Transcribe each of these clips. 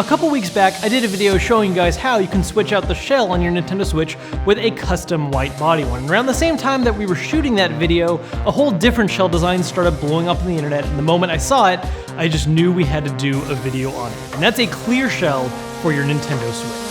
A couple weeks back, I did a video showing you guys how you can switch out the shell on your Nintendo Switch with a custom white body one. Around the same time that we were shooting that video, a whole different shell design started blowing up on the internet, and the moment I saw it, I just knew we had to do a video on it. And that's a clear shell for your Nintendo Switch.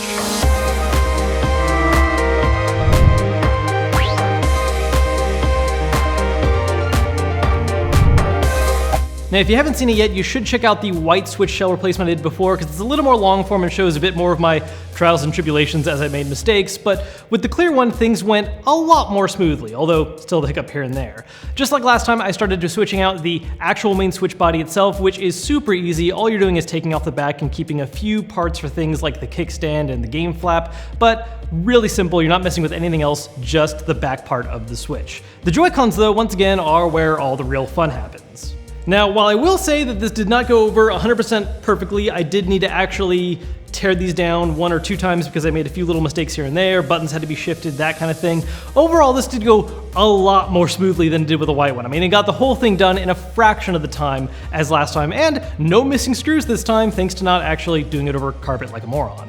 Now, if you haven't seen it yet, you should check out the white Switch shell replacement I did before, because it's a little more long form and shows a bit more of my trials and tribulations as I made mistakes, but with the clear one, things went a lot more smoothly, although still the hiccup here and there. Just like last time, I started switching out the actual main Switch body itself, which is super easy. All you're doing is taking off the back and keeping a few parts for things like the kickstand and the game flap, but really simple. You're not messing with anything else, just the back part of the Switch. The Joy-Cons, though, once again, are where all the real fun happens. Now, while I will say that this did not go over 100% perfectly, I did need to actually tear these down 1 or 2 times because I made a few little mistakes here and there, buttons had to be shifted, that kind of thing. Overall, this did go a lot more smoothly than it did with the white one. I mean, it got the whole thing done in a fraction of the time as last time, and no missing screws this time, thanks to not actually doing it over carpet like a moron.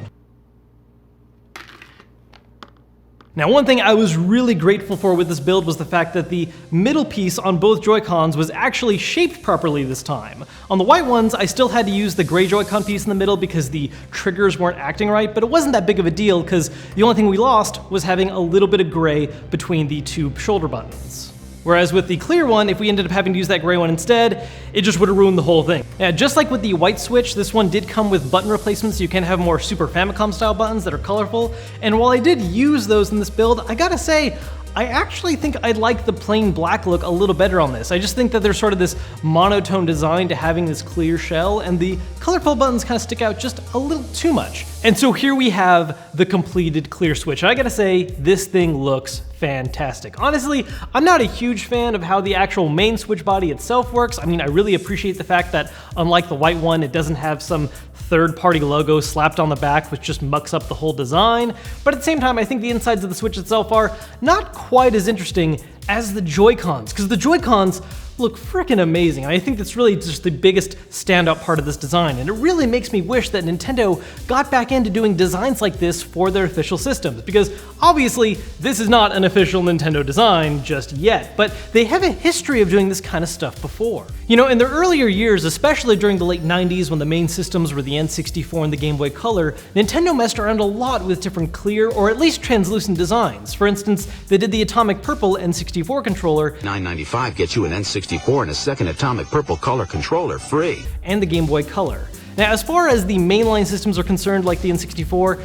Now, one thing I was really grateful for with this build was the fact that the middle piece on both Joy-Cons was actually shaped properly this time. On the white ones, I still had to use the gray Joy-Con piece in the middle because the triggers weren't acting right, but it wasn't that big of a deal because the only thing we lost was having a little bit of gray between the 2 shoulder buttons. Whereas with the clear one, if we ended up having to use that gray one instead, it just would have ruined the whole thing. Yeah, just like with the white Switch, this one did come with button replacements, so you can have more Super Famicom style buttons that are colorful. And while I did use those in this build, I gotta say, I actually think I like the plain black look a little better on this. I just think that there's sort of this monotone design to having this clear shell, and the colorful buttons kind of stick out just a little too much. And so here we have the completed clear Switch. And I gotta say, this thing looks fantastic. Honestly, I'm not a huge fan of how the actual main Switch body itself works. I mean, I really appreciate the fact that, unlike the white one, it doesn't have some third-party logo slapped on the back, which just mucks up the whole design. But at the same time, I think the insides of the Switch itself are not quite as interesting as the Joy-Cons, because the Joy-Cons look freaking amazing. I think that's really just the biggest standout part of this design, and it really makes me wish that Nintendo got back into doing designs like this for their official systems, because obviously this is not an official Nintendo design just yet, but they have a history of doing this kind of stuff before. You know, in their earlier years, especially during the late 90s when the main systems were the N64 and the Game Boy Color, Nintendo messed around a lot with different clear or at least translucent designs. For instance, they did the Atomic Purple N64 controller. $9.95 gets you an N64 and a second Atomic Purple color controller free. And the Game Boy Color. Now, as far as the mainline systems are concerned, like the N64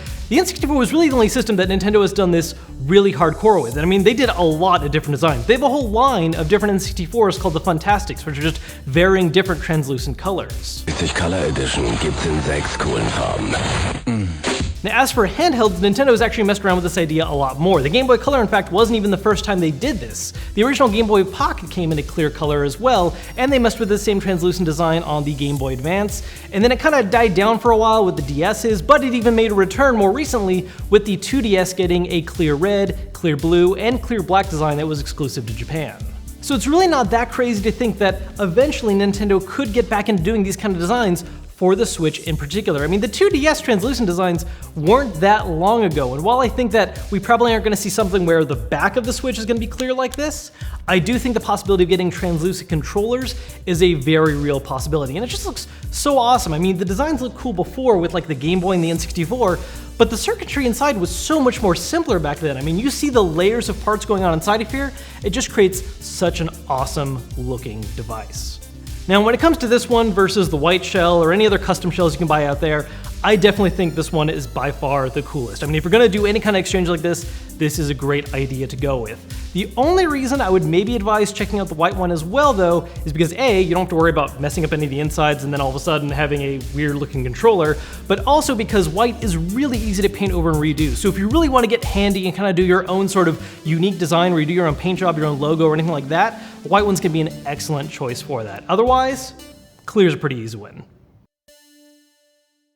was really the only system that Nintendo has done this really hardcore with. And I mean, they did a lot of different designs. They have a whole line of different N64s called the Funtastics, which are just varying different translucent colors. 60 Color Edition gibt's in 6 coolen Farben. Now, as for handhelds, Nintendo has actually messed around with this idea a lot more. The Game Boy Color, in fact, wasn't even the first time they did this. The original Game Boy Pocket came in a clear color as well, and they messed with the same translucent design on the Game Boy Advance. And then it kind of died down for a while with the DS's, but it even made a return more recently with the 2DS getting a clear red, clear blue, and clear black design that was exclusive to Japan. So it's really not that crazy to think that eventually Nintendo could get back into doing these kind of designs for the Switch in particular. I mean, the 2DS translucent designs weren't that long ago, and while I think that we probably aren't gonna see something where the back of the Switch is gonna be clear like this, I do think the possibility of getting translucent controllers is a very real possibility, and it just looks so awesome. I mean, the designs look cool before with like the Game Boy and the N64, but the circuitry inside was so much more simpler back then. I mean, you see the layers of parts going on inside of here, it just creates such an awesome looking device. Now, when it comes to this one versus the white shell or any other custom shells you can buy out there, I definitely think this one is by far the coolest. I mean, if you're gonna do any kind of exchange like this is a great idea to go with. The only reason I would maybe advise checking out the white one as well, though, is because A, you don't have to worry about messing up any of the insides and then all of a sudden having a weird looking controller, but also because white is really easy to paint over and redo. So if you really want to get handy and kind of do your own sort of unique design where you do your own paint job, your own logo, or anything like that, the white one's gonna be an excellent choice for that. Otherwise, clear's a pretty easy win.